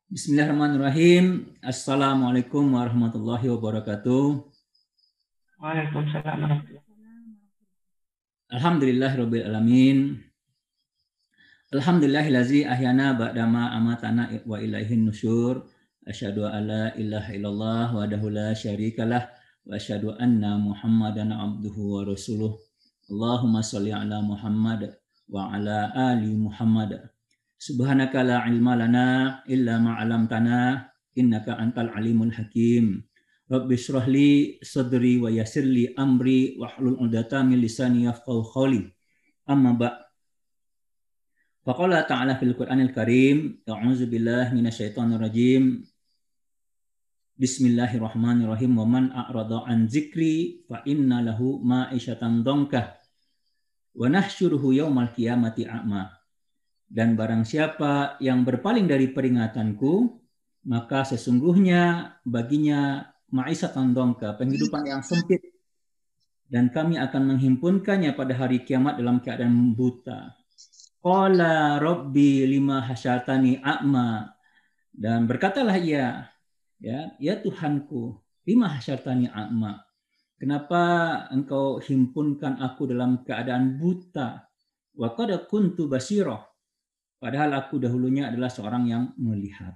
Bismillahirrahmanirrahim. Assalamualaikum warahmatullahi wabarakatuh. Waalaikumsalam warahmatullahi Alhamdulillahirabbil alamin. Alhamdulillahillazi ahyana ba'dama amatana wa ilaihin nusyur. Asyhadu an la ilaha illallah wahdahu la syarikalah wa asyhadu anna Muhammadan abduhu wa rasuluh. Allahumma shalli ala Muhammad wa ala ali Muhammad. Subhanaka la ilma lana illa ma 'allamtana innaka antal alimul hakim. Rabbi shrah li sadri wa yassir li amri wahlul 'uqdatam min lisani yafqahu qawli. Amma ba' Faqala ta'ala fil Qur'anil Karim, a'udzu billahi minasyaitonir rajim. Bismillahirrahmanirrahim. Wa man a'rada an dzikri fa inna lahu ma'isyatan dhanka wa nahsyuruhu yaumal qiyamati a'ma. Dan barang siapa yang berpaling dari peringatanku, maka sesungguhnya baginya ma'isyatan dhanka, penghidupan yang sempit, dan kami akan menghimpunkannya pada hari kiamat dalam keadaan buta. Qala rabbi lima hasyartani a'ma, dan berkatalah ia, ya Tuhanku, lima hasyartani a'ma, kenapa engkau himpunkan aku dalam keadaan buta? Wa qad kuntu basirah, padahal aku dahulunya adalah seorang yang melihat.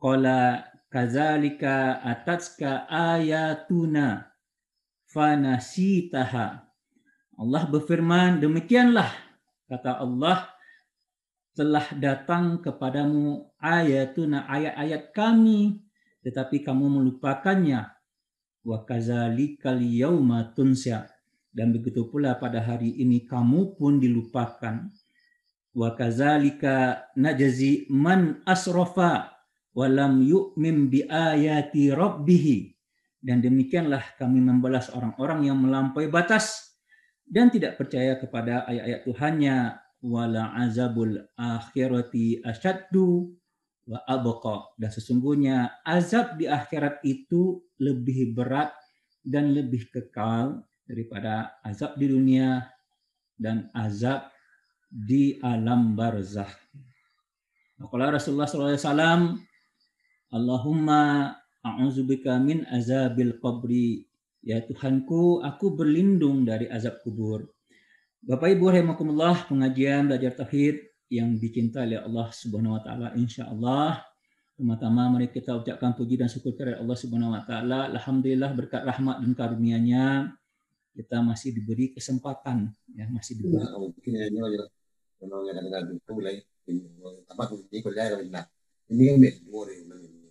Qala kadzalika atatska ayatuna fanasitaha. Allah berfirman, demikianlah kata Allah, telah datang kepadamu ayatuna, ayat-ayat kami, tetapi kamu melupakannya. Wa kadzalikal yauma tunsa, dan begitu pula pada hari ini kamu pun dilupakan. Wa kadzalika najzi man asrafa wa lam yu'min bi ayati rabbih, dan demikianlah kami membalas orang-orang yang melampaui batas dan tidak percaya kepada ayat-ayat Tuhannya. Wala azabul akhirati asyaddu wa abqa, dan sesungguhnya azab di akhirat itu lebih berat dan lebih kekal daripada azab di dunia dan azab di alam barzakh. Qala Rasulullah sallallahu alaihi wasallam, Allahumma a'udzubika min azabil qabri, ya Tuhanku, aku berlindung dari azab kubur. Bapak Ibu rahimakumullah, pengajian belajar tauhid yang dicintai oleh Allah Subhanahu wa taala, insyaallah pertama-tama mari kita ucapkan puji dan syukur kepada Allah Subhanahu wa taala. Alhamdulillah berkat rahmat dan karunia-Nya kita masih diberi kesempatan, ya, masih diberi.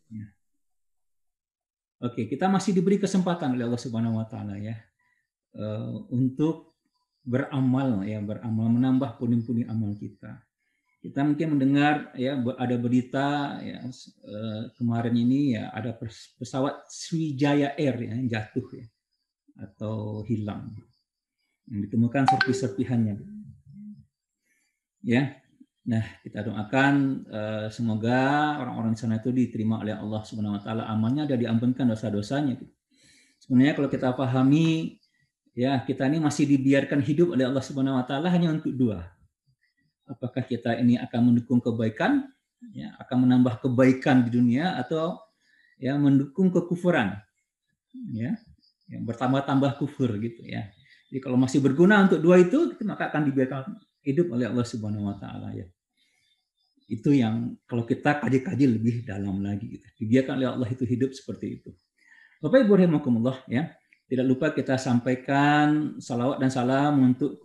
Ya. Oke, kita masih diberi kesempatan oleh Allah Subhanahu wa taala, ya, untuk beramal, ya, beramal, menambah pundi-pundi amal kita. Kita mungkin mendengar, ya, ada berita, ya, kemarin ini, ya, ada pesawat Sriwijaya Air, ya, yang jatuh, ya, atau hilang, yang ditemukan serpi-serpihannya, ya. Nah, kita doakan semoga orang-orang di sana itu diterima oleh Allah Subhanahu wa taala amalnya dan diampunkan dosa-dosanya. Sebenarnya kalau kita pahami, ya, kita ini masih dibiarkan hidup oleh Allah Subhanahu wa taala hanya untuk dua. Apakah kita ini akan mendukung kebaikan, ya, akan menambah kebaikan di dunia, atau, ya, mendukung kekufuran, ya, yang bertambah-tambah kufur gitu, ya. Jadi kalau masih berguna untuk dua itu, maka akan dibiarkan hidup oleh Allah Subhanahu wa taala, ya. Itu yang kalau kita kaji-kaji lebih dalam lagi, gitu. Dibiarkan oleh Allah itu hidup seperti itu. Bapak Ibu rahimakumullah, ya. Tidak lupa kita sampaikan salawat dan salam untuk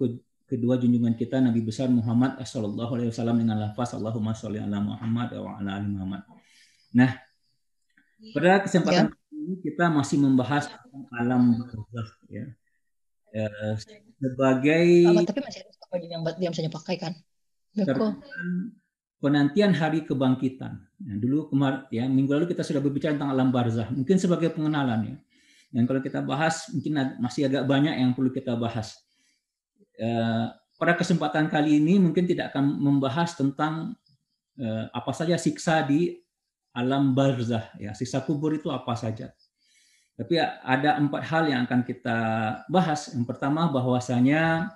kedua junjungan kita Nabi besar Muhammad sallallahu alaihi wasallam dengan lafaz Allahumma sholli ala Muhammad wa ala ali Muhammad. Nah, pada kesempatan ini kita masih membahas tentang alam barzakh, ya. Sebagai tapi masih ada yang dia bisa pakai kan. penantian hari kebangkitan. Nah, dulu ya, minggu lalu kita sudah berbicara tentang alam barzakh. Mungkin sebagai pengenalan, ya. Dan kalau kita bahas, mungkin masih agak banyak yang perlu kita bahas. Pada kesempatan kali ini mungkin tidak akan membahas tentang apa saja siksa di alam barzakh, ya, siksa kubur itu apa saja. Tapi ada 4 hal yang akan kita bahas. Yang pertama, bahwasanya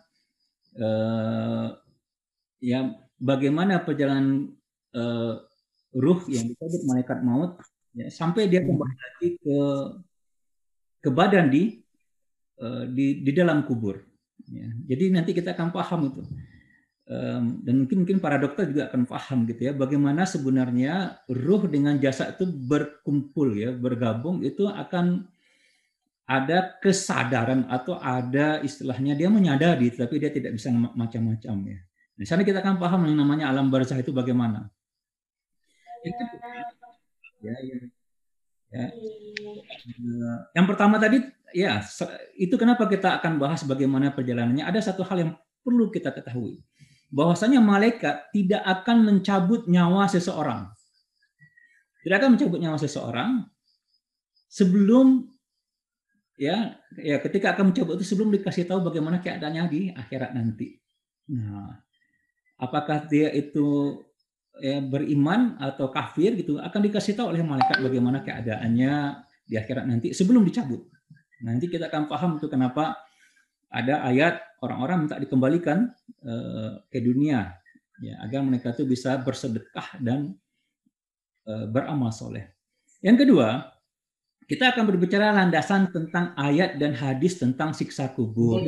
ya, bagaimana perjalanan ruh yang dicabut malaikat maut, ya, sampai dia kembali lagi ke badan di dalam kubur. Ya. Jadi nanti kita akan paham itu. Dan mungkin para dokter juga akan paham gitu ya, bagaimana sebenarnya ruh dengan jasad itu berkumpul ya, bergabung, itu akan ada kesadaran atau ada istilahnya dia menyadari tapi dia tidak bisa macam-macam ya. Di sana kita akan paham yang namanya alam barzah itu bagaimana. Itu ya, ya. Yang pertama tadi ya, itu kenapa kita akan bahas bagaimana perjalanannya. Ada satu hal yang perlu kita ketahui, bahwasanya malaikat tidak akan mencabut nyawa seseorang. Tidak akan mencabut nyawa seseorang sebelum ya ketika akan mencabut itu sebelum dikasih tahu bagaimana keadaannya di akhirat nanti. Nah, apakah dia itu ya beriman atau kafir gitu, akan dikasih tahu oleh malaikat bagaimana keadaannya di akhirat nanti sebelum dicabut. Nanti kita akan paham itu kenapa ada ayat orang-orang minta dikembalikan ke dunia ya, agar mereka itu bisa bersedekah dan beramal soleh. Yang kedua, kita akan berbicara landasan tentang ayat dan hadis tentang siksa kubur.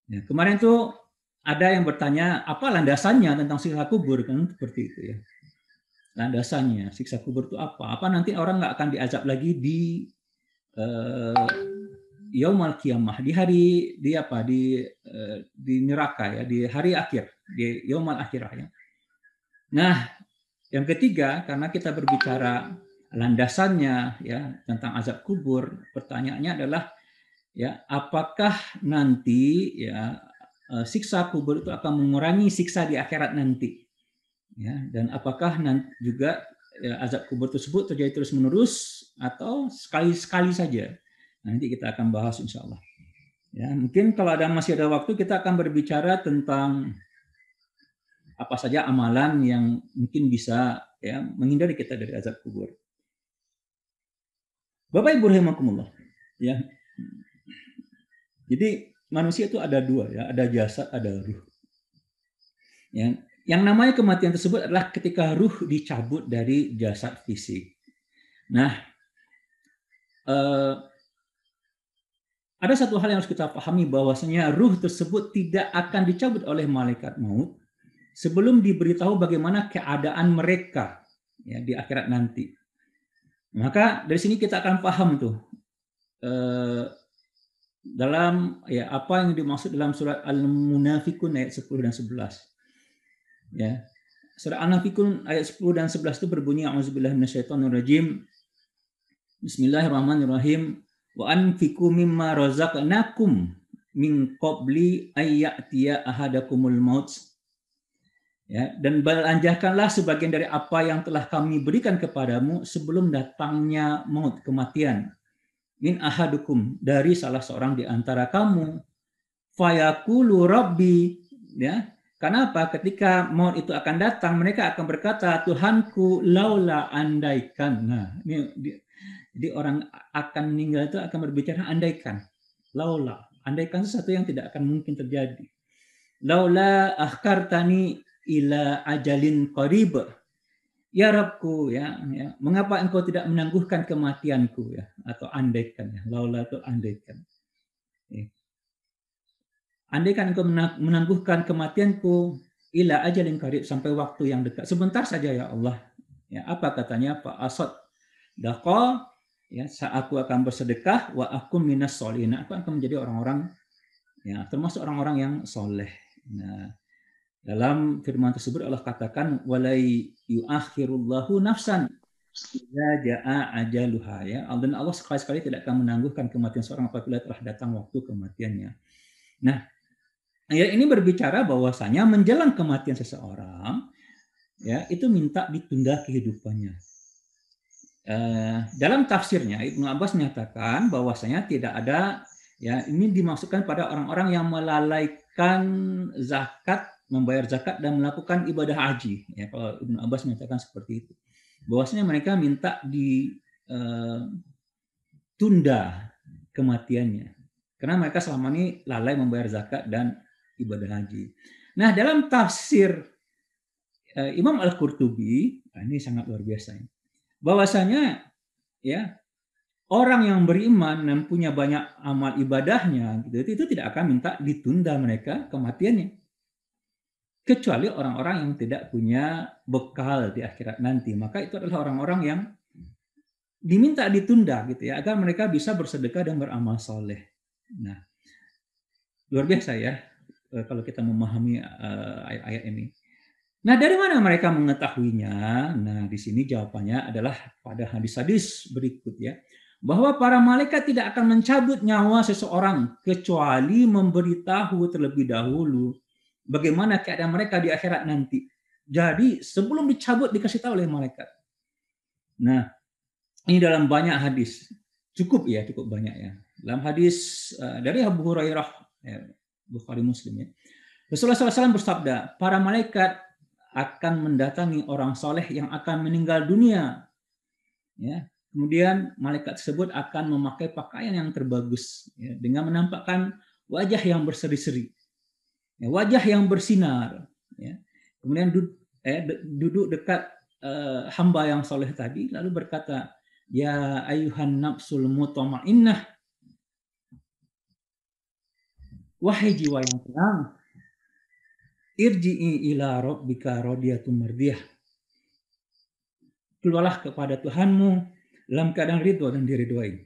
Ya, kemarin tuh ada yang bertanya apa landasannya tentang siksa kubur, kan seperti itu ya. Landasannya siksa kubur itu apa? Apa nanti orang nggak akan diazab lagi di yaumul qiyamah, di hari di neraka ya, di hari akhir, di yaumul akhirah ya. Nah, yang ketiga, karena kita berbicara landasannya ya tentang azab kubur, pertanyaannya adalah ya apakah nanti ya siksa kubur itu akan mengurangi siksa di akhirat nanti ya, dan apakah nanti juga ya, azab kubur tersebut terjadi terus menerus atau sekali-sekali saja. Nanti kita akan bahas insya Allah. Ya, mungkin kalau masih ada waktu kita akan berbicara tentang apa saja amalan yang mungkin bisa ya menghindari kita dari azab kubur. Bapak Ibu rahimakumullah. Ya. Jadi manusia itu ada dua ya, ada jasad, ada ruh. Ya, yang namanya kematian tersebut adalah ketika ruh dicabut dari jasad fisik. Nah, ada satu hal yang harus kita pahami, bahwasanya ruh tersebut tidak akan dicabut oleh malaikat maut sebelum diberitahu bagaimana keadaan mereka ya di akhirat nanti. Maka dari sini kita akan paham tuh dalam ya apa yang dimaksud dalam surat Al-Munafikun ayat 10 dan 11. Ya. Surat Al-Munafikun ayat 10 dan 11 itu berbunyi a'udzubillahi minasyaitonirrajim. Bismillahirrahmanirrahim. Wa anfiqu mimma razaqnakum min qabli ayyatiya ahadakumul maut. Ya, dan belanjakanlah sebagian dari apa yang telah kami berikan kepadamu sebelum datangnya maut, kematian. Min ahadukum, dari salah seorang di antara kamu. Fayaqulu rabbi, ya. Karena apa? Ketika maut itu akan datang, mereka akan berkata, Tuhanku, laula andaikan. Nah, ini jadi orang akan meninggal itu akan berbicara andaikan. Laula, andaikan sesuatu yang tidak akan mungkin terjadi. Laula akhkartani ila ajalin qarib. Ya Rabbku ya, mengapa engkau tidak menangguhkan kematianku ya, atau andaikan ya. Laula itu andaikan. Ya. Andaikan engkau menangguhkan kematianku ila ajalin qarib, sampai waktu yang dekat. Sebentar saja ya Allah. Ya, apa katanya Pak Asad? Daqa ya, aku akan bersedekah wa akum minas sholihin. Aku akan menjadi orang-orang ya, termasuk orang-orang yang soleh. Nah, dalam firman tersebut Allah katakan walai yuakhirullahu nafsan idza jaa ajaluha ya. Dan Allah sekali-sekali tidak akan menangguhkan kematian seorang apabila telah datang waktu kematiannya. Nah, ayat ini berbicara bahwasanya menjelang kematian seseorang ya, itu minta ditunda kehidupannya. Dalam tafsirnya Ibnu Abbas menyatakan bahwasanya tidak ada ya, ini dimaksudkan pada orang-orang yang melalaikan zakat, membayar zakat dan melakukan ibadah haji ya, kalau Ibnu Abbas menyatakan seperti itu, bahwasanya mereka minta ditunda kematiannya karena mereka selama ini lalai membayar zakat dan ibadah haji. Nah, dalam tafsir Imam Al-Qurtubi, ini sangat luar biasa ya. Bahwasanya ya orang yang beriman dan punya banyak amal ibadahnya gitu, itu tidak akan minta ditunda mereka kematiannya. Kecuali orang-orang yang tidak punya bekal di akhirat nanti, maka itu adalah orang-orang yang diminta ditunda gitu ya, agar mereka bisa bersedekah dan beramal soleh. Nah, luar biasa ya kalau kita memahami ayat-ayat ini. Nah, dari mana mereka mengetahuinya? Nah, di sini jawabannya adalah pada hadis-hadis berikut ya, bahwa para malaikat tidak akan mencabut nyawa seseorang kecuali memberitahu terlebih dahulu bagaimana keadaan mereka di akhirat nanti. Jadi sebelum dicabut dikasih tahu oleh malaikat. Nah, ini dalam banyak hadis. Cukup banyak ya. Dalam hadis dari Abu Hurairah, Bukhari Muslim ya. Rasulullah SAW bersabda, para malaikat akan mendatangi orang soleh yang akan meninggal dunia. Ya, kemudian malaikat tersebut akan memakai pakaian yang terbagus ya, dengan menampakkan wajah yang berseri-seri, ya, wajah yang bersinar. Ya. Kemudian duduk dekat hamba yang soleh tadi, lalu berkata, ya ayuhan nafsul mutmainnah, wahai jiwa yang tenang, irji'i ila rabbika radiyatun mardiyah. Keluarlah kepada Tuhanmu dalam keadaan ridho dan diridhoi.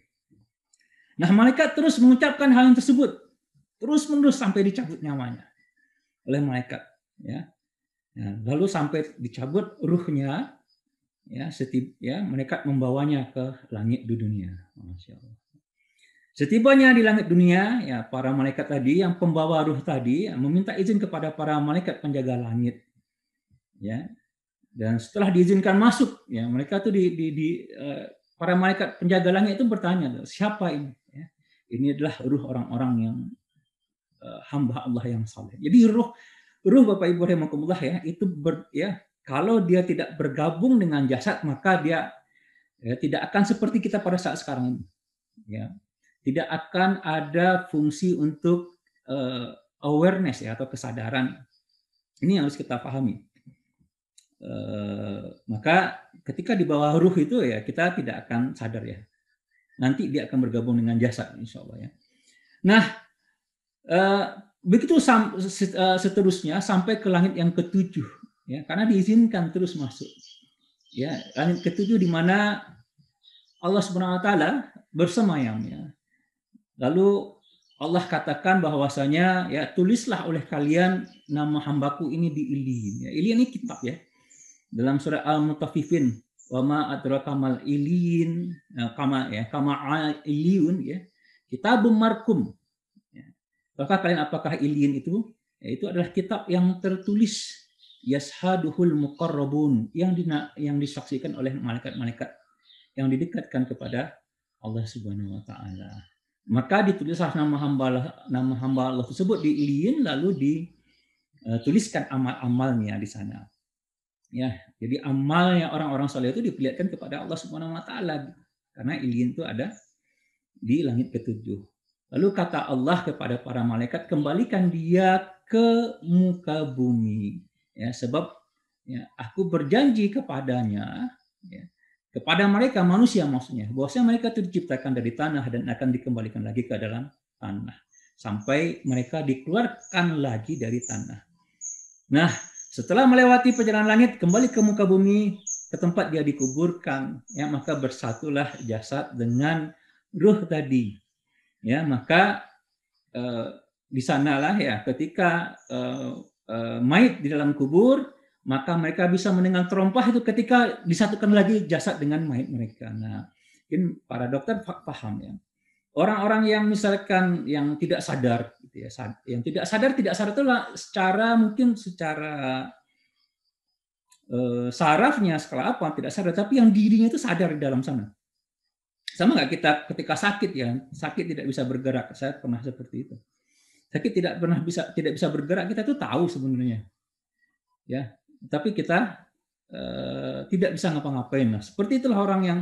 Nah, malaikat terus mengucapkan hal yang tersebut terus-menerus sampai dicabut nyawanya oleh malaikat. Ya. Nah, lalu sampai dicabut ruhnya, ya, malaikat membawanya ke langit di dunia. Masya Allah. Setibanya di langit dunia, ya, para malaikat tadi yang pembawa ruh tadi meminta izin kepada para malaikat penjaga langit, ya. Dan setelah diizinkan masuk, ya, mereka tuh para malaikat penjaga langit itu bertanya, siapa ini? Ya, ini adalah ruh orang-orang yang hamba Allah yang saleh. Jadi ruh Bapak Ibu rahimakumullah ya, itu kalau dia tidak bergabung dengan jasad, maka dia tidak akan seperti kita pada saat sekarang ini. Ya. Tidak akan ada fungsi untuk awareness ya, atau kesadaran. Ini yang harus kita pahami. Maka ketika di bawah ruh itu ya kita tidak akan sadar ya. Nanti dia akan bergabung dengan jasad, insya Allah ya. Nah, begitu seterusnya sampai ke langit yang ketujuh, ya, karena diizinkan terus masuk. Ya, langit ketujuh di mana Allah Subhanahu Wa Taala bersemayam ya. Lalu Allah katakan bahwasanya ya tulislah oleh kalian nama hambaku ini di Iliyin. Ya, Iliyin ini kitab ya. Dalam surah Al-Mutaffifin, wa ma adraka mal Iliyin, kama Iliyun ya. Kitabum markum. Ya. Apakah Iliyin itu? Ya, itu adalah kitab yang tertulis, yashaduhul muqarrabun, yang disaksikan oleh malaikat-malaikat yang didekatkan kepada Allah Subhanahu Wa Taala. Maka ditulislah nama hamba Allah tersebut di Iliyin, lalu dituliskan amal-amalnya di sana. Ya, jadi amalnya orang-orang saleh itu diperlihatkan kepada Allah Subhanahu Wa Taala, karena Iliyin itu ada di langit ketujuh. Lalu kata Allah kepada para malaikat, kembalikan dia ke muka bumi, ya, sebab ya, aku berjanji kepadanya, ya, kepada mereka manusia maksudnya, bahwasanya mereka itu diciptakan dari tanah dan akan dikembalikan lagi ke dalam tanah sampai mereka dikeluarkan lagi dari tanah. Nah, setelah melewati perjalanan langit kembali ke muka bumi, ke tempat dia dikuburkan, ya, maka bersatulah jasad dengan ruh tadi. Ya, maka di sanalah ya ketika mayit di dalam kubur, maka mereka bisa mendengar terompah itu ketika disatukan lagi jasad dengan mayit mereka. Nah, mungkin para dokter paham ya. Orang-orang yang misalkan yang tidak sadar, gitu ya, yang tidak sadar itu secara sarafnya skala apa tidak sadar, tapi yang dirinya itu sadar di dalam sana. Sama nggak kita ketika sakit ya, sakit tidak bisa bergerak. Saya pernah seperti itu. Sakit tidak bisa bergerak, kita tuh tahu sebenarnya. Ya, tapi kita tidak bisa ngapa-ngapain. Nah, seperti itulah orang yang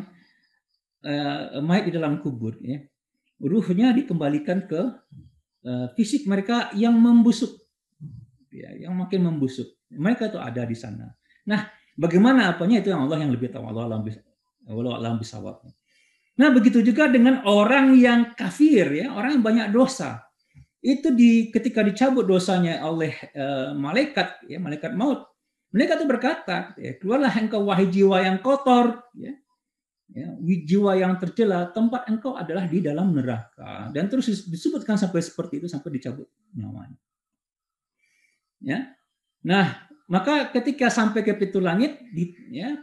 mayat di dalam kubur ya. Ruhnya dikembalikan ke fisik mereka yang membusuk. Ya, yang makin membusuk. Mereka itu ada di sana. Nah, bagaimana apanya itu yang Allah yang lebih tahu. Allah alam bisawab. Nah, begitu juga dengan orang yang kafir ya, orang yang banyak dosa. Itu ketika dicabut dosanya oleh malaikat ya, malaikat maut. Malaikat itu berkata, ya, keluarlah engkau wahai jiwa yang kotor, ya, jiwa yang tercela, tempat engkau adalah di dalam neraka. Dan terus disebutkan sampai seperti itu sampai dicabut nyawanya. Ya. Nah, maka ketika sampai ke pintu langit, ya,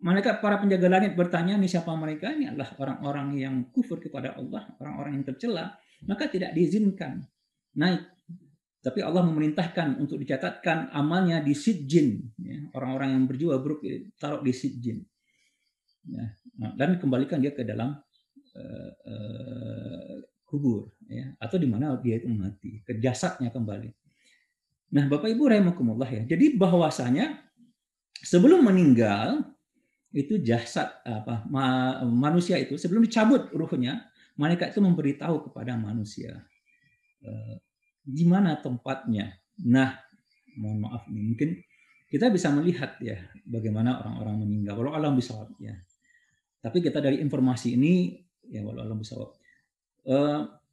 malaikat para penjaga langit bertanya, nih siapa mereka? Ini adalah orang-orang yang kufur kepada Allah, orang-orang yang tercela, maka tidak diizinkan naik. Tapi Allah memerintahkan untuk dicatatkan amalnya di sijjin, ya, orang-orang yang berjiwa buruk taruh di sijjin. Ya, dan kembalikan dia ke dalam kubur, ya, atau di mana dia itu mati, ke jasadnya kembali. Nah, Bapak Ibu rahimakumullah ya. Jadi bahwasanya sebelum meninggal itu jasad manusia itu sebelum dicabut ruhnya, malaikat itu memberitahu kepada manusia di mana tempatnya. Nah, mohon maaf nih, mungkin kita bisa melihat ya bagaimana orang-orang meninggal. Walau alam bisawab ya. Tapi kita dari informasi ini ya walau alam bisawab.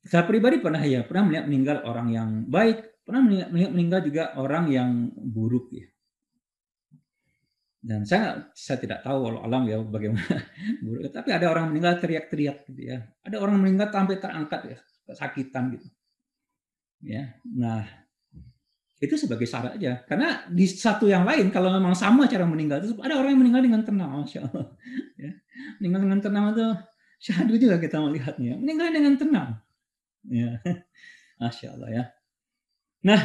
Saya pribadi pernah melihat meninggal orang yang baik, pernah melihat meninggal juga orang yang buruk ya. Dan saya tidak tahu walau alam ya bagaimana buruk. Tapi ada orang meninggal teriak-teriak gitu ya. Ada orang meninggal sampai terangkat ya, kesakitan gitu. Ya. Nah, itu sebagai syarat aja. Karena di satu yang lain kalau memang sama cara meninggal itu ada orang yang meninggal dengan tenang, Masya Allah. Ya. Meninggal dengan tenang itu syahdu juga kita melihatnya. Meninggal dengan tenang. Ya. Masya Allah ya. Nah,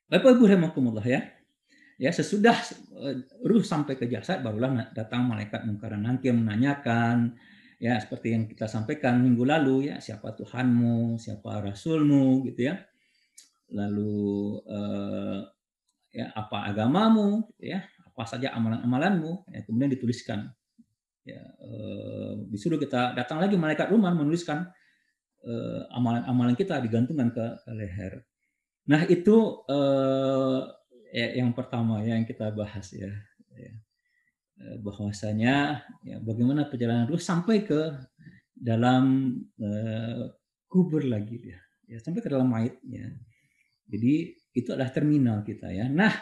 Bapak Ibu rahimakumullah ya. Ya, sesudah ruh sampai ke jasad barulah datang malaikat Munkar dan Nakir menanyakan ya seperti yang kita sampaikan minggu lalu ya, siapa Tuhanmu, siapa rasulmu gitu ya. Lalu ya apa agamamu gitu ya, apa saja amalan-amalanmu ya, kemudian dituliskan. Ya, disuruh kita datang lagi malaikat rumah menuliskan amalan-amalan kita digantungkan ke leher. Nah, itu ya, yang pertama ya, yang kita bahas ya, bahwasanya ya, bagaimana perjalanan ruh sampai ke dalam kubur lagi ya, sampai ke dalam mayat ya. Jadi itu adalah terminal kita ya. Nah,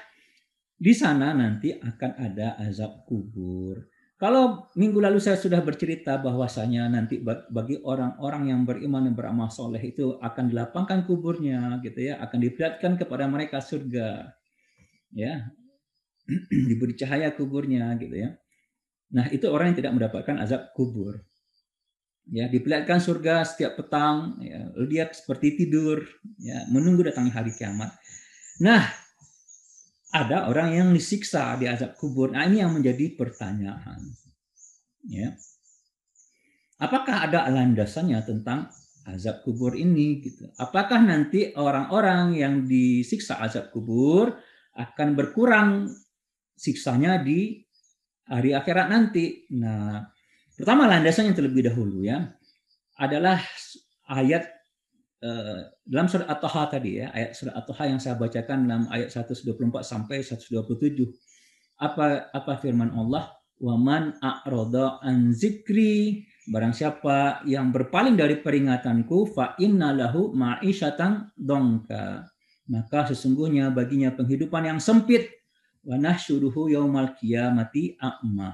di sana nanti akan ada azab kubur. Kalau minggu lalu saya sudah bercerita bahwasanya nanti bagi orang-orang yang beriman dan beramal soleh itu akan dilapangkan kuburnya gitu ya, akan diperlihatkan kepada mereka surga. Ya. Diberi cahaya kuburnya gitu ya. Nah, itu orang yang tidak mendapatkan azab kubur. Ya, diperlihatkan surga setiap petang, ya, dia seperti tidur, ya, menunggu datangnya hari kiamat. Nah, ada orang yang disiksa di azab kubur. Nah, ini yang menjadi pertanyaan. Ya. Apakah ada landasannya tentang azab kubur ini gitu? Apakah nanti orang-orang yang disiksa azab kubur akan berkurang siksanya di hari akhirat nanti? Nah, pertama landasannya terlebih dahulu ya adalah ayat dalam surat At-Taha tadi ya, ayat surat At-Taha yang saya bacakan dalam ayat 124 sampai 127. Apa firman Allah? Waman a'rada an zikri, barang siapa yang berpaling dari peringatanku, fa innalahu ma'isyatan dongka, maka sesungguhnya baginya penghidupan yang sempit, wa nahsyuruhu yaumal qiyamati a'ma,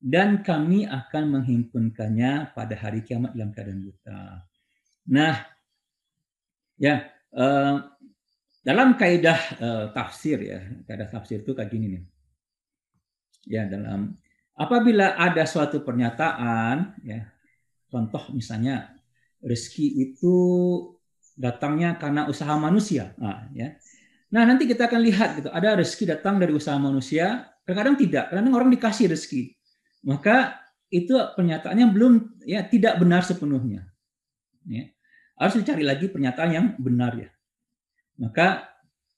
dan kami akan menghimpunkannya pada hari kiamat dalam keadaan buta. Nah, ya dalam kaidah tafsir ya, kaidah tafsir itu kayak gini nih. Ya, dalam apabila ada suatu pernyataan ya, contoh misalnya rezeki itu datangnya karena usaha manusia. Nah, ya. Nah, nanti kita akan lihat gitu, ada rezeki datang dari usaha manusia, kadang-kadang tidak, kadang-kadang orang dikasih rezeki. Maka itu pernyataannya belum ya tidak benar sepenuhnya. Ya. Harus dicari lagi pernyataan yang benar ya. Maka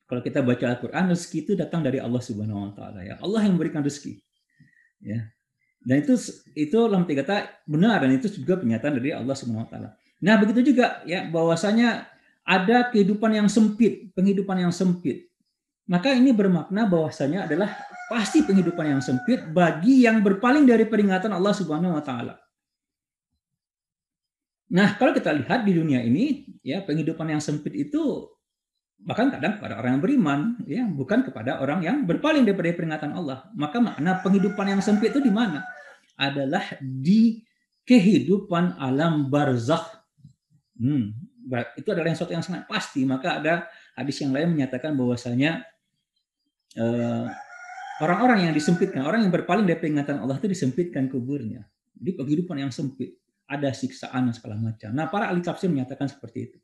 kalau kita baca Al-Quran, rezeki itu datang dari Allah Subhanahu Wa Taala ya. Allah yang memberikan rezeki. Ya. Dan itu dalam tiga kata benar, dan itu juga pernyataan dari Allah Subhanahu Wa Taala. Nah, begitu juga ya bahwasanya ada kehidupan yang sempit, penghidupan yang sempit. Maka ini bermakna bahwasanya adalah pasti penghidupan yang sempit bagi yang berpaling dari peringatan Allah Subhanahu wa taala. Nah, kalau kita lihat di dunia ini, ya, penghidupan yang sempit itu bahkan kadang kepada orang yang beriman, ya, bukan kepada orang yang berpaling daripada peringatan Allah. Maka makna penghidupan yang sempit itu di mana? Adalah di kehidupan alam barzakh. Itu adalah yang suatu yang sangat pasti. Maka ada hadis yang lain menyatakan bahwasanya orang-orang yang disempitkan, orang yang berpaling dari peringatan Allah itu disempitkan kuburnya. Jadi kehidupan yang sempit, ada siksaan dan segala macam. Nah, para ahli tafsir menyatakan seperti itu.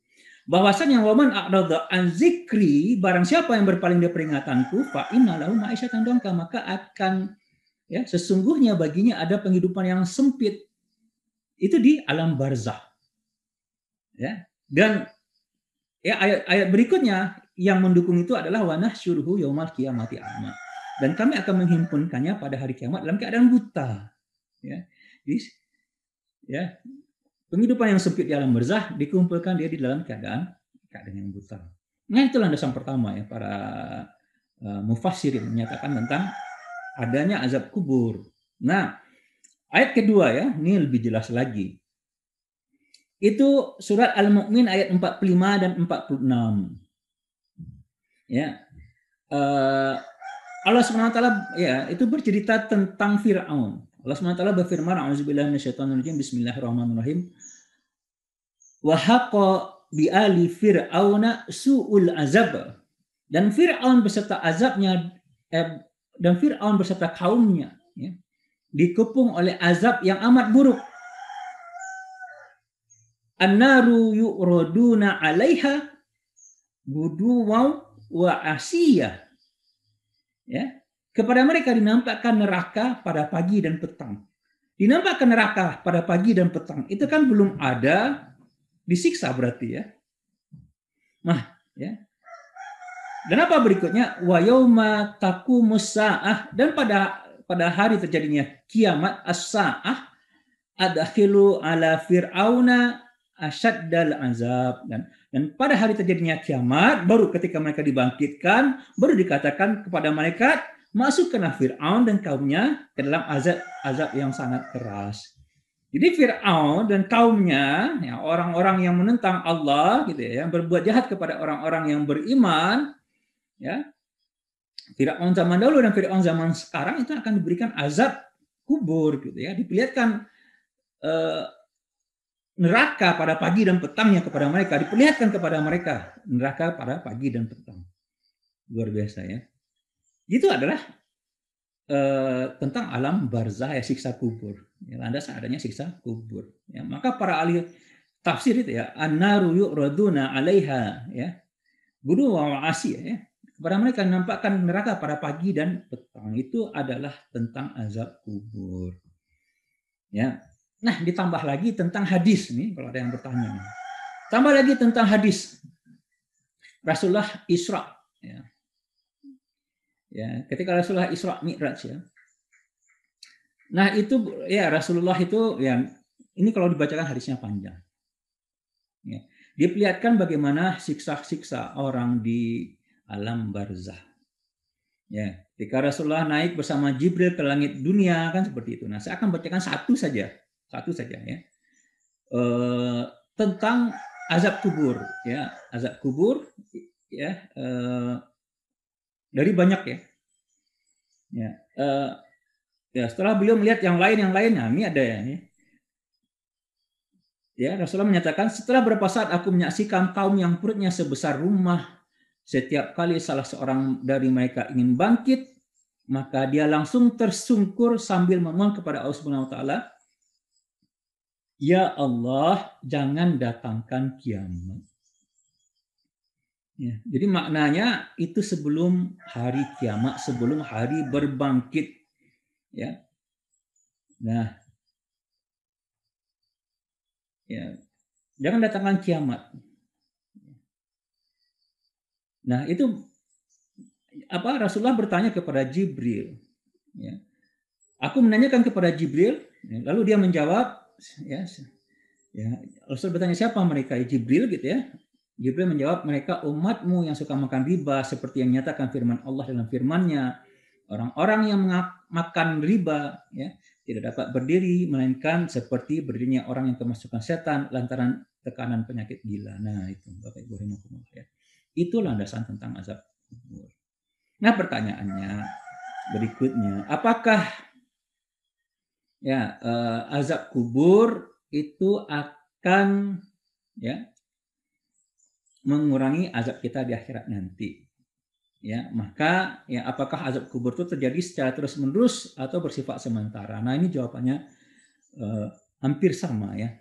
Bahwasanya waman a'rada an zikri, barang siapa yang berpaling dari peringatanku, fa inna lahu ma'isyatan dongka, maka akan, ya, sesungguhnya baginya ada penghidupan yang sempit. Itu di alam barzakh. Ya. Dan ya, ayat-ayat berikutnya yang mendukung itu adalah wa nahsyuruhu yaumal qiyamati a'ma. Dan kami akan menghimpunkannya pada hari kiamat dalam keadaan buta. Ya. Jadi, ya, penghidupan yang sempit di alam barzakh dikumpulkan dia di dalam keadaan yang buta. Nah, itu landasan pertama, ya, para mufassirin menyatakan tentang adanya azab kubur. Nah, ayat kedua, ya, ini lebih jelas lagi. Itu surat Al-Mu'min ayat 45 dan 46. Ya. Allah Subhanahu wa taala, ya, itu bercerita tentang Firaun. Allah Subhanahu wa taala berfirman, a'udzubillahi minasyaitonirrajim, bismillahirrahmanirrahim. Wa haqa bi ali fir'auna su'ul azab. Dan Firaun beserta azabnya dan Firaun beserta kaumnya, ya, dikepung oleh azab yang amat buruk. An-naru yu'raduna 'alaiha guduwan wa asiyah. Ya, kepada mereka dinampakkan neraka pada pagi dan petang. Dinampakkan neraka pada pagi dan petang. Itu kan belum ada disiksa berarti, ya. Nah, ya. Dan apa berikutnya? Wa yauma taqumus saah, dan pada hari terjadinya kiamat as-saah adkhilu ala fir'auna asyaddal azab, dan pada hari terjadinya kiamat, baru ketika mereka dibangkitkan, baru dikatakan kepada malaikat, masukkanlah Fir'aun dan kaumnya ke dalam azab yang sangat keras. Jadi Fir'aun dan kaumnya, ya, orang-orang yang menentang Allah, gitu ya, yang berbuat jahat kepada orang-orang yang beriman, ya, Fir'aun zaman dahulu dan Fir'aun zaman sekarang itu akan diberikan azab kubur, gitu ya, diperlihatkan neraka pada pagi dan petangnya kepada mereka, diperlihatkan kepada mereka neraka pada pagi dan petang. Luar biasa, ya. Itu adalah tentang alam barzakh, ya, siksa kubur. Ya, landasan adanya siksa kubur. Ya, maka para ahli tafsir itu, ya, an-naru yu'raduna 'alaiha, ya, guduwan wa asiyah, ya. Kepada mereka menampakkan neraka pada pagi dan petang. Itu adalah tentang azab kubur. Ya. Nah, ditambah lagi tentang hadis nih, kalau ada yang bertanya. Tambah lagi tentang hadis Rasulullah Isra, ya. Ya, ketika Rasulullah Isra Mi'raj, ya. Nah, itu, ya, Rasulullah itu, ya, ini kalau dibacakan hadisnya panjang. Ya. Diperlihatkan bagaimana siksa-siksa orang di alam barzakh. Ya, ketika Rasulullah naik bersama Jibril ke langit dunia, kan seperti itu. Nah, saya akan bacakan satu saja, ya. Tentang azab kubur, ya, azab kubur, ya, dari banyak, ya. Ya, ya, setelah beliau melihat yang lainnya, ini ada, ya. Ya, Rasulullah menyatakan, setelah beberapa saat aku menyaksikan kaum yang perutnya sebesar rumah. Setiap kali salah seorang dari mereka ingin bangkit, maka dia langsung tersungkur sambil memohon kepada Allah Subhanahu wa taala, "Ya Allah, jangan datangkan kiamat." Ya, jadi maknanya itu sebelum hari kiamat, sebelum hari berbangkit, ya. Nah, ya, jangan datangkan kiamat. Nah, itu apa, Rasulullah bertanya kepada Jibril, ya. Aku menanyakan kepada Jibril, ya, lalu dia menjawab, ya, ya, Rasul bertanya siapa mereka, Jibril, gitu ya. Jibril menjawab, mereka umatmu yang suka makan riba seperti yang nyatakan firman Allah dalam firman-Nya. Orang-orang yang makan riba ya tidak dapat berdiri melainkan seperti berdirinya orang yang kemasukan setan lantaran tekanan penyakit gila. Nah, itu Bapak Ibu rahimakumullah ya. Itu landasan tentang azab kubur. Nah, pertanyaannya berikutnya, apakah ya azab kubur itu akan ya mengurangi azab kita di akhirat nanti? Ya, maka ya apakah azab kubur itu terjadi secara terus-menerus atau bersifat sementara? Nah, ini jawabannya hampir sama ya.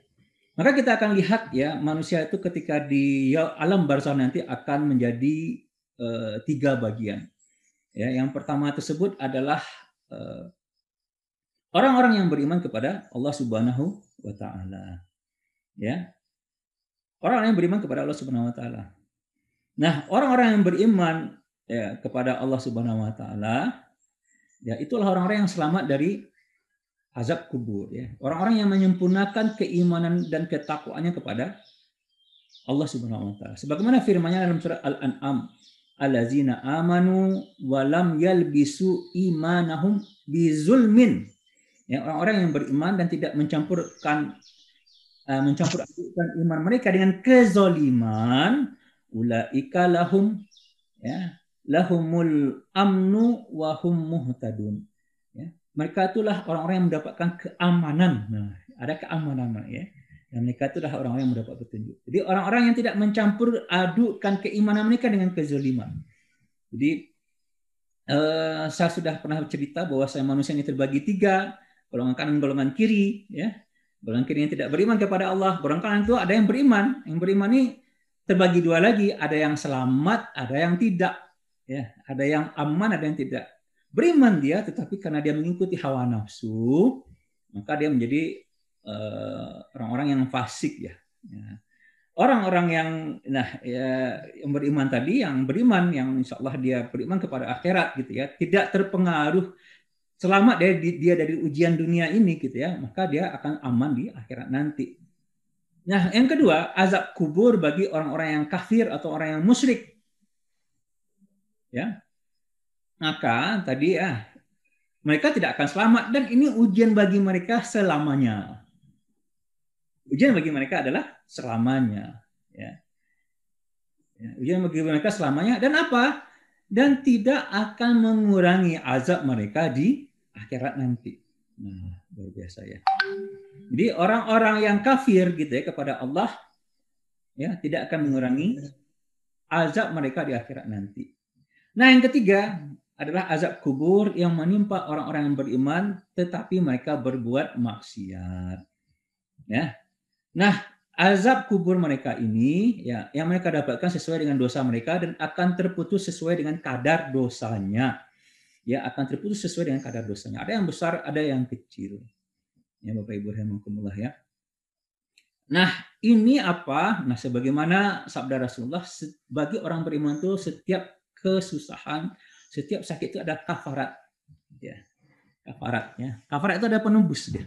Maka kita akan lihat ya, manusia itu ketika di alam barzakh nanti akan menjadi 3 bagian. Ya, yang pertama tersebut adalah orang-orang yang beriman kepada Allah Subhanahu wa taala. Ya. Orang yang beriman kepada Allah Subhanahu wa taala. Nah, orang-orang yang beriman ya kepada Allah Subhanahu wa taala, ya itulah orang-orang yang selamat dari azab kubur ya. Orang-orang yang menyempurnakan keimanan dan ketakwaannya kepada Allah Subhanahu wa taala. Sebagaimana firman-Nya dalam surah Al-An'am, allazina amanu wa lam yalbisu imanahum bizulmin. Ya, orang-orang yang beriman dan tidak mencampur adukan iman mereka dengan kezaliman, ulaika lahum ya lahumul amnu wa hum muhtadun ya. Mereka itulah orang-orang yang mendapatkan keamanan. Nah, ada keamanan ya. Dan mereka itulah orang-orang yang mendapat petunjuk. Jadi orang-orang yang tidak mencampur adukan keimanan mereka dengan kezaliman. Jadi saya sudah pernah cerita bahwa saya manusia ini terbagi 3, golongan kanan, golongan kiri ya. Golongan kiri yang tidak beriman kepada Allah, golongan kanan itu ada yang beriman. Yang beriman ini terbagi 2 lagi, ada yang selamat, ada yang tidak. Ya, ada yang aman, ada yang tidak. Beriman dia, tetapi karena dia mengikuti hawa nafsu, maka dia menjadi orang-orang yang fasik ya. Orang-orang yang yang beriman tadi, yang beriman, yang insya Allah dia beriman kepada akhirat gitu ya, tidak terpengaruh selama dia dari ujian dunia ini gitu ya, maka dia akan aman di akhirat nanti. Nah, yang kedua, azab kubur bagi orang-orang yang kafir atau orang yang musyrik. Ya. Maka tadi mereka tidak akan selamat dan ini ujian bagi mereka selamanya. Ujian bagi mereka adalah selamanya, ya. Ujian bagi mereka selamanya dan apa? Dan tidak akan mengurangi azab mereka di akhirat nanti. Nah, luar biasa ya. Jadi orang-orang yang kafir gitu ya kepada Allah ya tidak akan mengurangi azab mereka di akhirat nanti. Nah, yang ketiga adalah azab kubur yang menimpa orang-orang yang beriman tetapi mereka berbuat maksiat. Ya. Nah, azab kubur mereka ini ya yang mereka dapatkan sesuai dengan dosa mereka dan akan terputus sesuai dengan kadar dosanya. Ya, akan terputus sesuai dengan kadar dosanya. Ada yang besar, ada yang kecil. Ya, Bapak Ibu rahimakumullah ya. Nah, ini apa? Nah, sebagaimana sabda Rasulullah, bagi orang beriman itu setiap kesusahan, setiap sakit itu ada kafarat. Ya, kafarat ya. Kafarat itu ada penembus dia.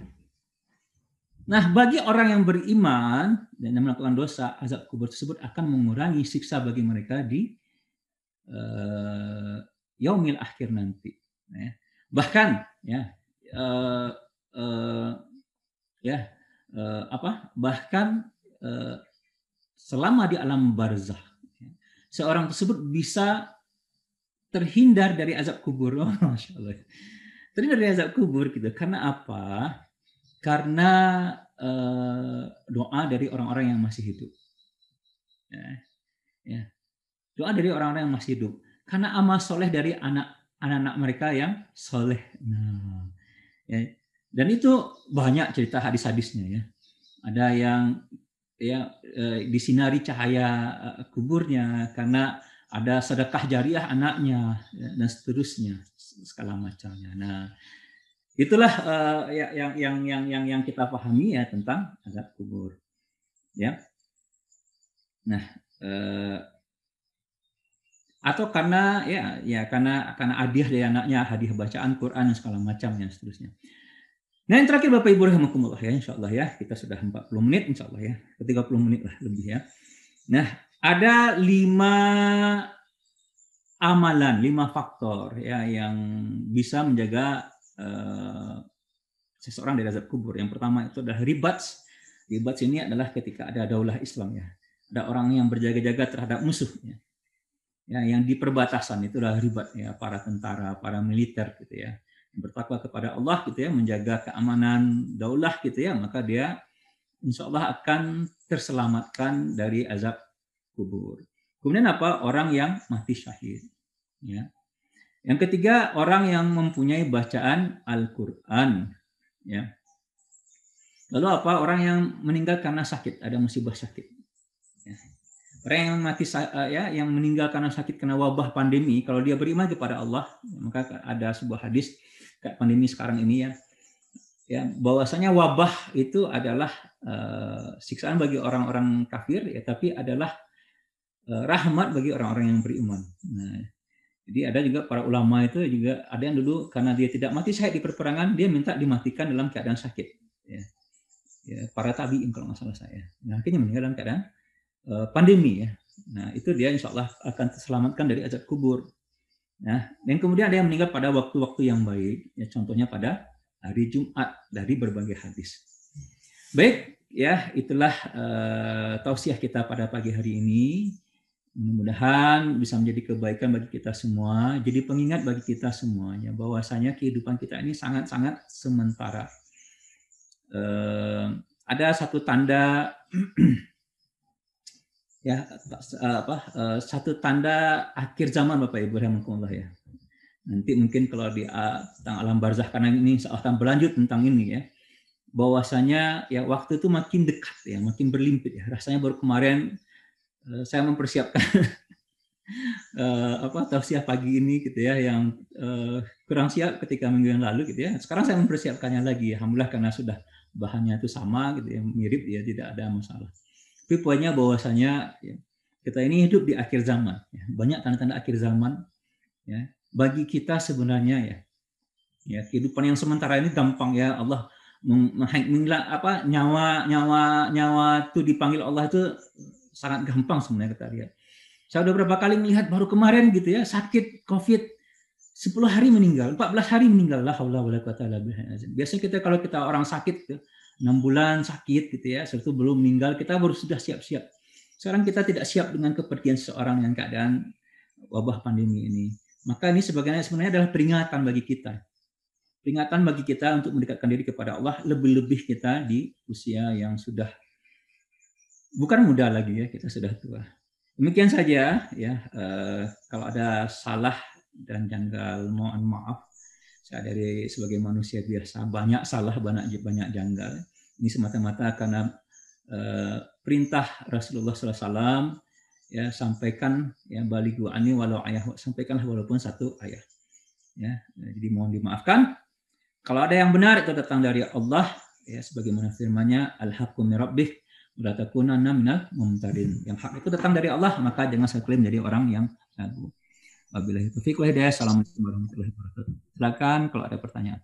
Nah, bagi orang yang beriman dan melakukan dosa, azab kubur tersebut akan mengurangi siksa bagi mereka di yaumil akhir nanti. Ya. Bahkan ya bahkan selama di alam barzakh seorang tersebut bisa terhindar dari azab kubur. Oh, Masya Allah. Terhindar dari azab kubur gitu. Karena apa? Karena doa dari orang-orang yang masih hidup. Ya. Doa dari orang-orang yang masih hidup. Karena amal soleh dari anak-anak mereka yang soleh. Nah, ya. Dan itu banyak cerita hadis-hadisnya ya. Ada yang disinari cahaya kuburnya karena ada sedekah jariah anaknya dan seterusnya segala macamnya. Nah, itulah yang kita pahami ya tentang azab kubur. Ya. Nah, atau karena karena hadiah dari anaknya, hadiah bacaan Quran dan segala macamnya seterusnya. Nah, yang terakhir Bapak Ibu rahimakumullah ya, insyaallah ya, kita sudah 40 menit insyaallah ya, 30 menit lah lebih ya. Nah, Ada 5 amalan, 5 faktor ya yang bisa menjaga seseorang dari azab kubur. Yang pertama itu adalah ribats. Ribats ini adalah ketika ada daulah Islam ya. Ada orang yang berjaga-jaga terhadap musuhnya. Ya, yang di perbatasan itu adalah ribat ya, para tentara, para militer gitu ya. Yang bertakwa kepada Allah gitu ya, menjaga keamanan daulah gitu ya, maka dia insya Allah akan terselamatkan dari azab kubur. Kemudian apa? Orang yang mati syahid. Ya. Yang ketiga, orang yang mempunyai bacaan Al-Quran. Ya. Lalu apa? Orang yang meninggal karena sakit, ada musibah sakit. Ya. Orang yang mati yang meninggal karena sakit karena wabah pandemi, kalau dia beriman kepada Allah, maka ada sebuah hadis kayak pandemi sekarang ini ya bahwasanya wabah itu adalah siksaan bagi orang-orang kafir ya, tapi adalah rahmat bagi orang-orang yang beriman. Nah, jadi ada juga para ulama itu juga ada yang dulu karena dia tidak mati syahid di peperangan, dia minta dimatikan dalam keadaan sakit. Ya, para tabi'in kalau nggak salah saya. Nah, akhirnya meninggal dalam keadaan pandemi ya. Nah, itu dia insya Allah akan terselamatkan dari azab kubur. Nah, dan kemudian ada yang meninggal pada waktu-waktu yang baik, ya contohnya pada hari Jumat dari berbagai hadis. Baik, ya itulah tausiah kita pada pagi hari ini. Mudah-mudahan bisa menjadi kebaikan bagi kita semua, jadi pengingat bagi kita semuanya bahwasanya kehidupan kita ini sangat-sangat sementara. Ada satu tanda ya satu tanda akhir zaman Bapak Ibu rahimakumullah ya. Nanti mungkin kalau di tentang alam barzakh karena ini akan berlanjut tentang ini ya. Bahwasanya ya waktu itu makin dekat ya, makin berlimpit ya. Rasanya baru kemarin saya mempersiapkan tausiah pagi ini gitu ya yang kurang siap ketika minggu yang lalu gitu ya. Sekarang saya mempersiapkannya lagi. Alhamdulillah karena sudah bahannya itu sama gitu ya, mirip ya, tidak ada masalah. Tapi poinnya bahwasanya ya, kita ini hidup di akhir zaman ya. Banyak tanda-tanda akhir zaman ya. Bagi kita sebenarnya ya kehidupan yang sementara ini gampang ya, Allah nyawa itu dipanggil Allah itu sangat gampang sebenarnya kita lihat. Saya udah berapa kali melihat baru kemarin gitu ya, sakit COVID 10 hari meninggal, 14 hari meninggal. La haula wala quwata illa billah. Biasanya kita kalau kita orang sakit 6 bulan sakit gitu ya, setelah itu belum meninggal, kita baru sudah siap-siap. Sekarang kita tidak siap dengan kepergian seseorang yang keadaan wabah pandemi ini. Maka ini sebenarnya adalah peringatan bagi kita. Peringatan bagi kita untuk mendekatkan diri kepada Allah, lebih-lebih kita di usia yang sudah bukan muda lagi ya, kita sudah tua. Demikian saja ya. Kalau ada salah dan janggal mohon maaf. Saya dari sebagai manusia biasa banyak salah, banyak janggal. Ini semata-mata karena perintah Rasulullah SAW ya, sampaikan ya balighu anni walau ayah, sampaikanlah walaupun satu ayat. Ya, jadi mohon dimaafkan. Kalau ada yang benar itu datang dari Allah ya, sebagaimana firman-Nya al-haqqu min rabbik wa la takunanna minal mumtarin. Yang hak itu datang dari Allah, maka jangan sekali menjadi orang yang ragu. Wabillahi taufiq wal hidayah. Assalamualaikum warahmatullahi wabarakatuh. Silakan kalau ada pertanyaan.